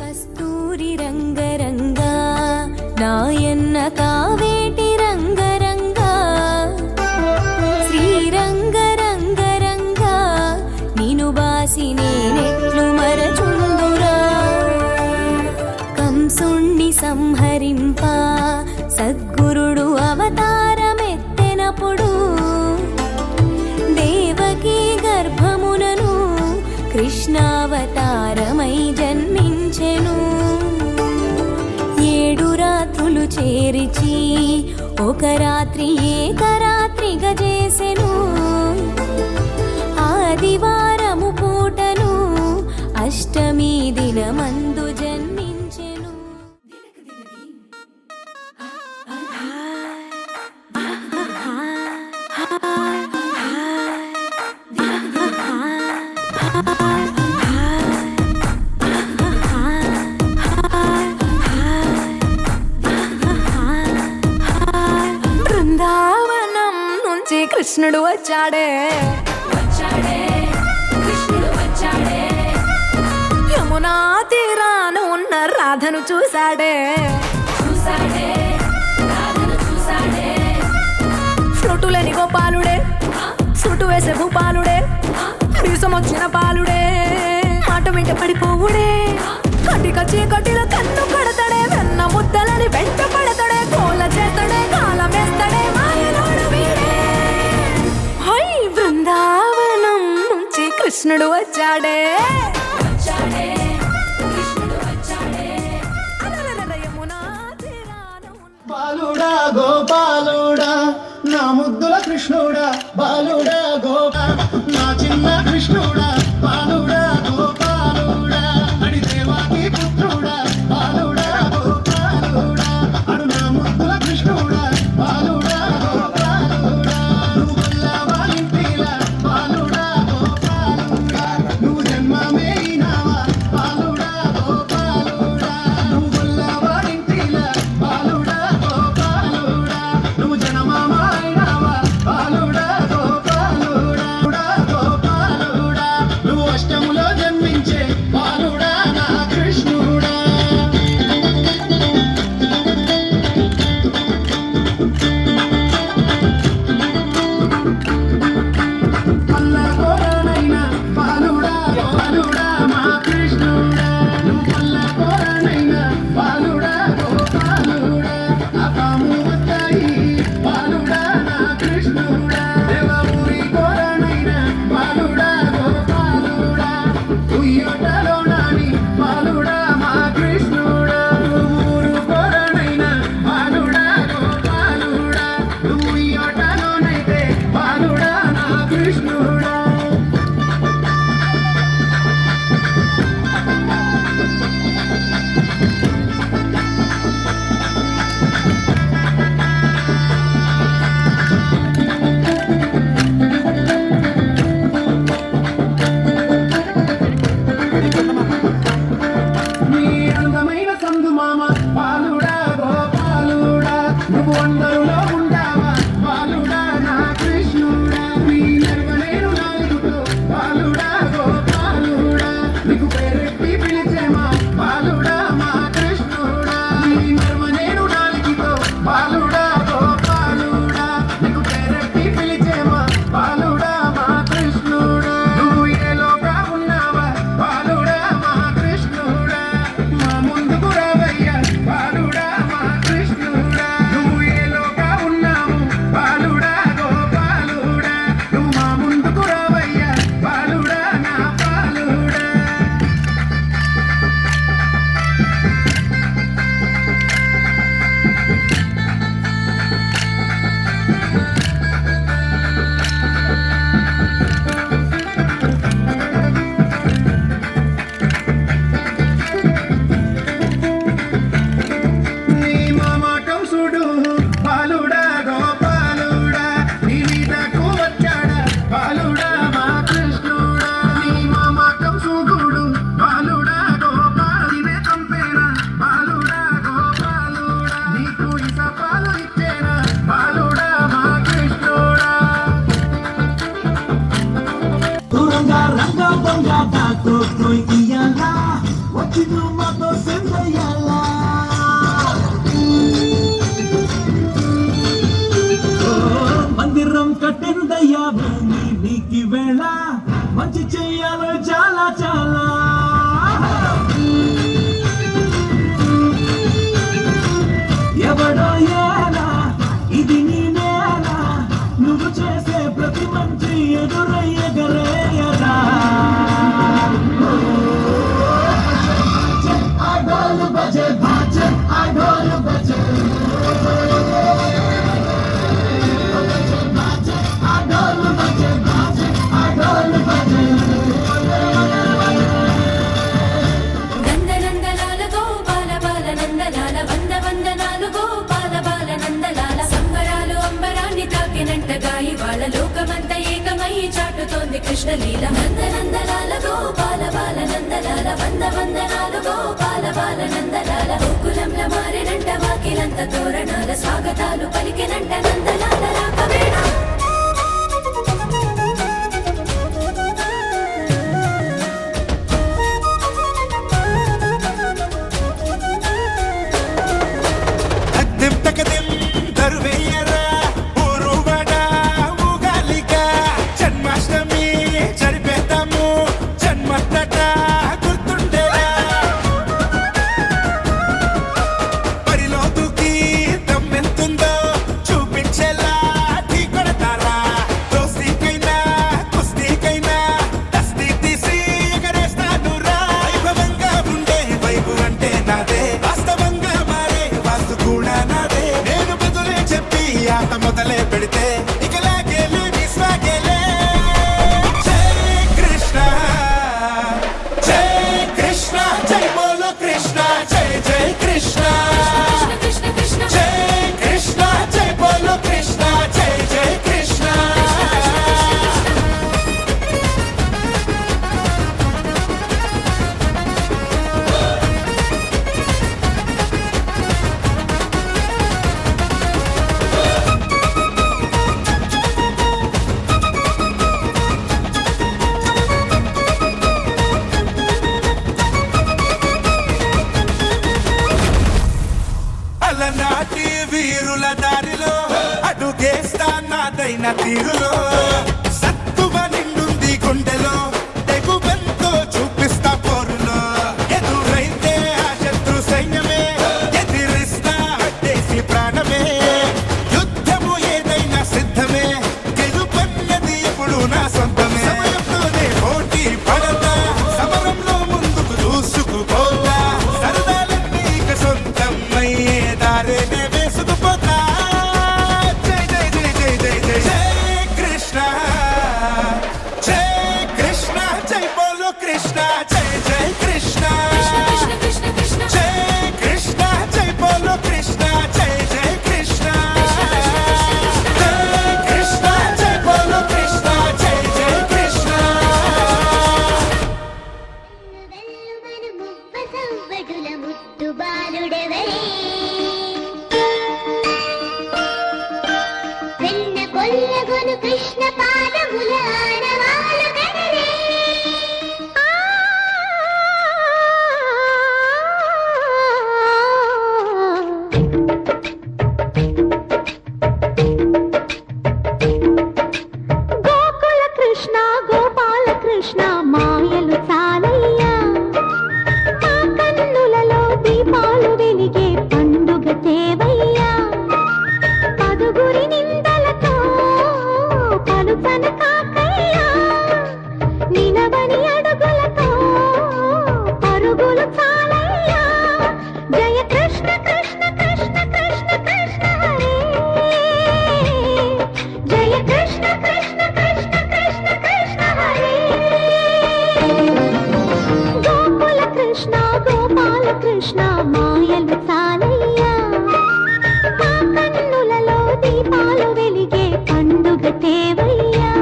కస్తూరి రంగరంగా నాయన్న కావేటి రంగరంగా శ్రీరంగరంగరంగా నిను బాసి నేనెట్లు మరచుందురా కంసుణ్ణి సంహరింప సద్గురుడు అవతారమెత్తెనప్పుడు దేవకీ గర్భమునను కృష్ణావతారమై జన్మించెను 7 రాత్రులు చేరిచి ఒక రాత్రి ఏకరాత్రిగా చేసెను ఆదివారము పూటను అష్టమి దినమందు జన్మించెను. బృందావనం నుంచి కృష్ణుడు వచ్చాడే యమునా తీరాన ఉన్న రాధను చూశాడే ఫ్లూటులేని గోపాలుడే సుటు వేసే భూపాలుడే వీసం వచ్చిన పాలుడే మాట వెంట పడిపోవుడే కటిక చీకటిలో కన్ను కడతాడే వెన్న ముద్దలని వెంట పడతాడే కోల చేస్తాడే కాలం వేస్తాడే మాయలోడు వీడే. హై బృందావనం నుంచి కృష్ణుడు వచ్చాడే యమునా తీరాన బాలుడా గోపాలుడా నా ముద్దుల కృష్ణుడా బాలుడా గోపా నా చిన్న కృష్ణుడా బాలుడా గోపాలుడా అడి దేవాకి పుత్రుడా బాలుడా గోపాలుడా అడు నా ముద్దుల కృష్ణుడా బాలుడా గోపాలుడా నువ్వు వల్లవాలింటిలా బాలుడా గోపాలుడా నువ్వు జన్మమేయినావా బాలుడా గోపాలుడా నువ్వు వల్లవాలింటిలా బాలుడా గోపాలుడా నువ్వు జనమామాయినావా బాలుడా గోపాలుడా గోపాలుడా నువ్వు అష్టములో జన్మించే బాలుడా నా కృష్ణుడా. పల్లకోరనైనా బాలుడా బాలుడా మా కృష్ణుడా నువ్వు పల్లకోరనైనా బాలుడా గోపాలుడా అపాము వస్తాయి బాలుడా నా కృష్ణుడా దేవూరి కోరనైనా బాలుడా గోపాలుడా ఉయ్యోటలో నాని బాలుడా మా కృష్ణుడా ఊరు కోరనైనా బాలుడా గోపాలుడా నువ్వు ఉయ్యోటలోనైతే బాలుడా నా కృష్ణుడా. నీ అందమైన సందు మామ బాలుడా గోపాలుడా నువ్వు అందరులో ఉంటావా బాలుడా నా కృష్ణుడా నీ నడవలేను నాలుగుతో బాలుడా గోపాలుడా నీకు పేరెట్టి పిలిచేమా బాలుడా మా కృష్ణుడా నీ నడవలేను నాలుగుతో బాలుడా గోపాలుడా నీకు పేరెట్టి పిలిచేమా బాలుడా మా కృష్ణుడా నువ్వు ఏలోగా ఉన్నావా బాలుడా మా కృష్ణుడా మా ముందుకు రావయ్యా బాలుడా మా కృష్ణుడా నువ్వు ఏలోగా ఉన్నావు బాలుడా గోపాలుడా నువ్వు మా ముందుకు రావయ్యా బాలుడా నా పాలుడా. నీ మామ కంసుడు బాలుడా గోపాలుడా నీ మీదకు వచ్చాడా బాలుడా మా కృష్ణుడా నీ మామ కంసుడు బాలుడా గోపాలుడే చంపేనా బాలుడా గోపాలుడా నీకు ఇసపాలు ఇచ్చేనా బాలుడా మా కృష్ణుడా. Turanga ranga bonga da to iyan la. What you do, my సిందయ్యాలా మందిరం కట్టిందయ్యా భూమి నీకి వేళ మంచి చెయ్యాలో చాలా చాలా ఎవడో ఏనా ఇది నీ నేల నువ్వు చేసే ప్రతి మంచి ఎదురయ్యగరేయదా ఆడోలు బజే బాజే ఆడోలు బజే నందనందలాల గోపాల బాల నందలాల వంద వందనాలు గోపాల బాల నందలాల సంబరాలు అంబరాన్ని తాకినంటగా ఇవాళ లోకమంతా ఏకమై చాటుతోంది కృష్ణలీల నందనందలాల గోపాల బాల నందలాల వంద వందనాలు గోపాల బాల నందలాల గోకులంల మారినంట వాకిలంత తోరణాల స్వాగతాలు పలికినంట నందలాల రాకవేళ మొదలే పెడితే ఇక లాగేలే విశ్వాగేలే జై కృష్ణ జై బోలో కృష్ణ జై జై కృష్ణ జై కృష్ణ జై బోలో కృష్ణ జై జై కృష్ణ అలనాటి వీరుల దారిలో అడుగేస్తా నాదైన తీరులో సత్తువ నిండుంది గుండెలో తెగువెంతో చూపిస్తా పోరులో ఎదురైతే ఆ శత్రు సైన్యమే ఎదిరిస్తా అడ్డేసి ప్రాణమే యుద్ధము ఏదైనా సిద్ధమే గెలుపన్నది ఎప్పుడు నా సొంతమే సమయంలోనే పోటీ పడతా సమరంలో ముందుకు దూసుకుపోతా సరదాలన్నీ ఇక సొంతం అయ్యే దారేనే వేసుకుపోతా జై జై జై జై జై జై జై కృష్ణ జై కృష్ణ జై బోలో కృష్ణ జై జై కృష్ణ జై కృష్ణ జై బోలో కృష్ణ జై జై కృష్ణ జై కృష్ణ జై బోలో కృష్ణ జై జై కృష్ణ వెల్లువను మువ్వ సవ్వడుల ముద్దు బాలుడెవరే వెన్న కొల్లగొను కృష్ణ పాదముల ఆనవాలు కనరే గోకుల కృష్ణ గోపాల కృష్ణ మాయలు చాలయ్యా మా కన్నులలో దీపాలు వెలిగే పండుగ తేవయ్యా పదుగురి నిందలతో పలుపన కాకయ్యా నిలవని అడుగులతో పరుగులు చాలయ్యా జయ కృష్ణ కృష్ణ కృష్ణ కృష్ణ కృష్ణ హరే జయ కృష్ణ కృష్ణ కృష్ణ కృష్ణ కృష్ణ హరే గోకుల కృష్ణ గోపాల కృష్ణ మాయలు చాలయ్యా మా కన్నులలో దీపాలు వెలిగే పండుగ తేవయ్యా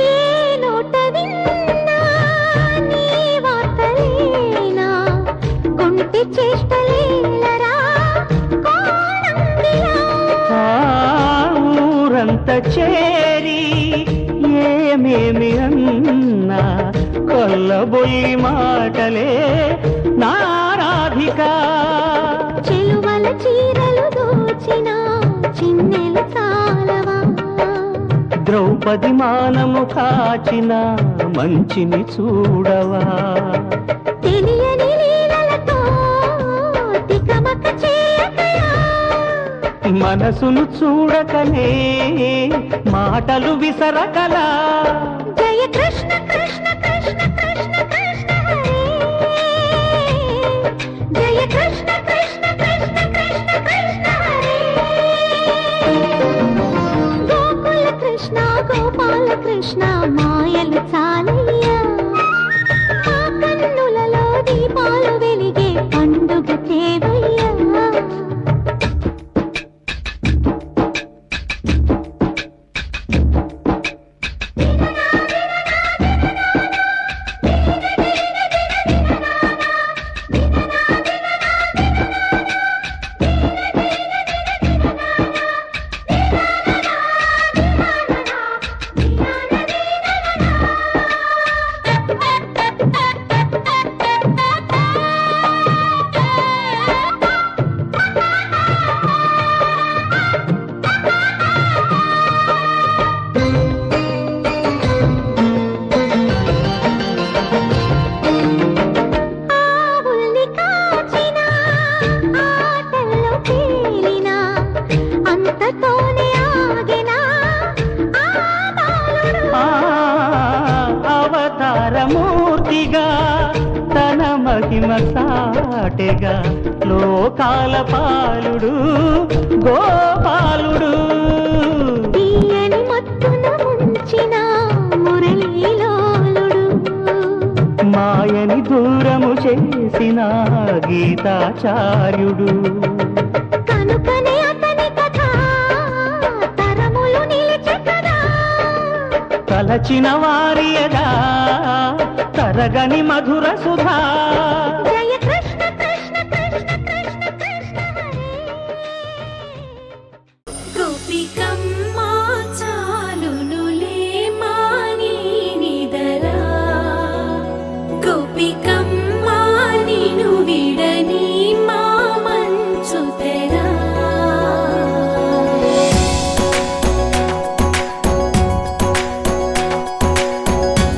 ఏ నోట విన్నా నీ వార్తలేనా కొంటె చేష్టలేలరా కోణం చేరి ఏమేమి అన్నా కొల్లబొల్లి మాటలే నారాధిక. చెలువల చీరలు దోచిన చిన్నెలు చాలవా, ద్రౌపది మానము కాచిన మంచిని చూడవా, తెలియని లీలలతో తికమక చేయకయా, మనసును చూడకనే మాటలు విసరకలా. జయ కృష్ణ కృష్ణ కృష్ణ కృష్ణ కృష్ణ హరే, జయ కృష్ణ కృష్ణ కృష్ణ కృష్ణ కృష్ణ హరే. గోకుల కృష్ణ గోపాల కృష్ణ మాయలు చాలయ్యా, మా కన్నులలో దీపాలు వెలిగే పండుగ చేవయ్యా. ఆవుల్ని కాచిన ఆటల్లో తేలిన అంతతోనే ఆగిన ఆ బాలుడు. అవతారమూర్తిగా తన మహిమ సాటెగా లోకాల పాలుడు గోపాలుడు. తీయని మత్తున ముంచిన మురళీలోలుడు, మాయని దూరము చేసిన గీతాచార్యుడు. కనుకనే అతని కథ తరములు నిలిచె కదా. తలచిన వారియదా తరగని మధుర సుధా. జయ కృష్ణ కృష్ణ కృష్ణ కృష్ణ కృష్ణ హరే. గోపికమ్మ చాలునులే మాని నిదరా, గోపికమ్మ నిను విడని మా మంచు తెరా.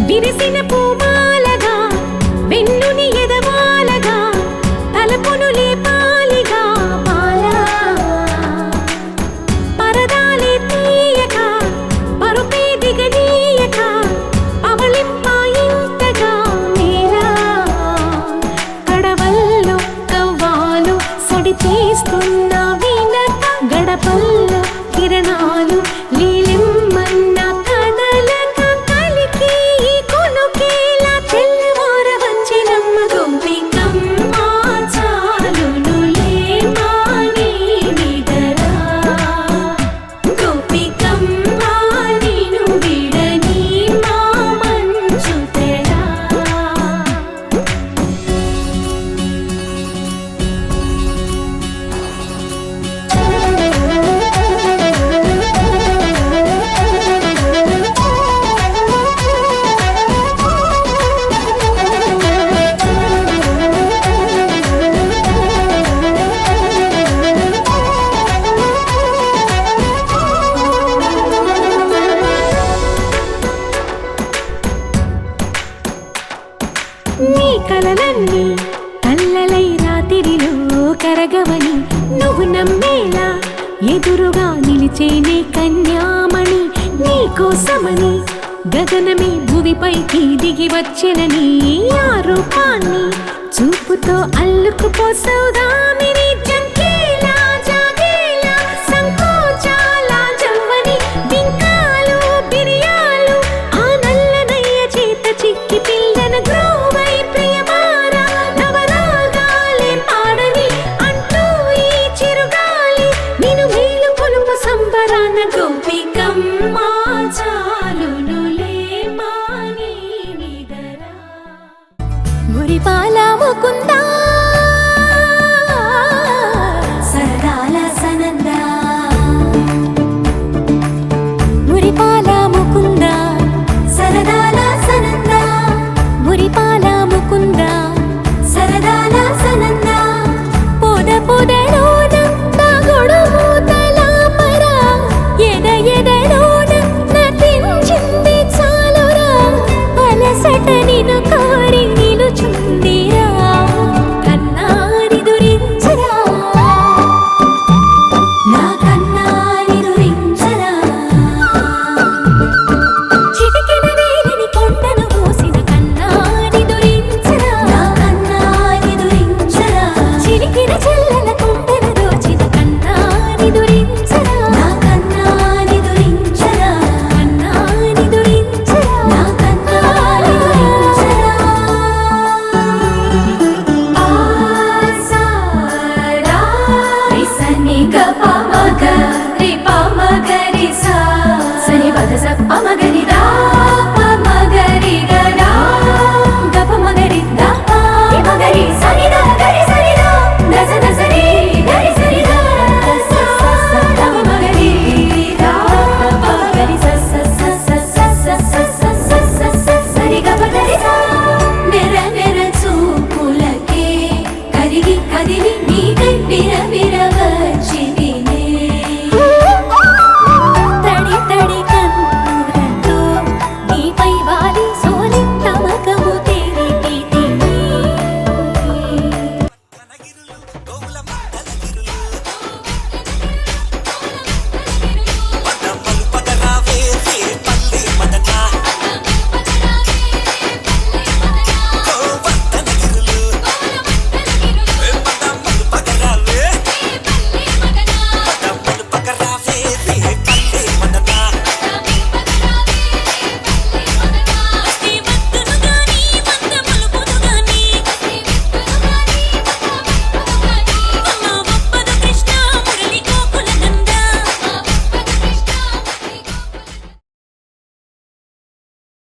విరిసిన పూమాలగా వెన్నుని ఎదవాలగా తలపును లేపాలిగా మాలా, పరదాలే తీయక పరుపే దిగనీయక పవళింపాయింతగా మేరా. కడవల్లో కవ్వాలు సడి చేస్తున్న వినక, గడపల్లో కిరణాలు లీలిమ్మన్న కదలక, కలికి ఈ కొనుకేలా తెల్లవార వచ్చినమ్మ. గోపికమ్మ చాలునులే మాని నిదరా, గోపికమ్మ నిను విడని మా మంచు తెరా. నీ కలలన్నీ కల్లలై రాత్రిలో కరగవని నువ్వు నమ్మేలా ఎదురుగా నిలిచేనే కన్యామణి. నీ కోసమని గగనమే భువిపైకి దిగి వచ్చెనని ఆ రూపాన్ని చూపుతో అల్లుకుపోసౌదామిని. జంకేలా జాగేలా సంకోచాల జవ్వని బింకాలు బిరియాలు ఆ నల్లనయ్య చేత చిక్కి పిల్లన గ్రోవై ప్రియమార నవరాగాలే పాడని అంటూ ఈ చిరుగాలి నిన్ను మేలు కొలుపు సంబరాన. గోపికమ్మ చాలునులే మాని నిదరా, మురిపాల ముకుంద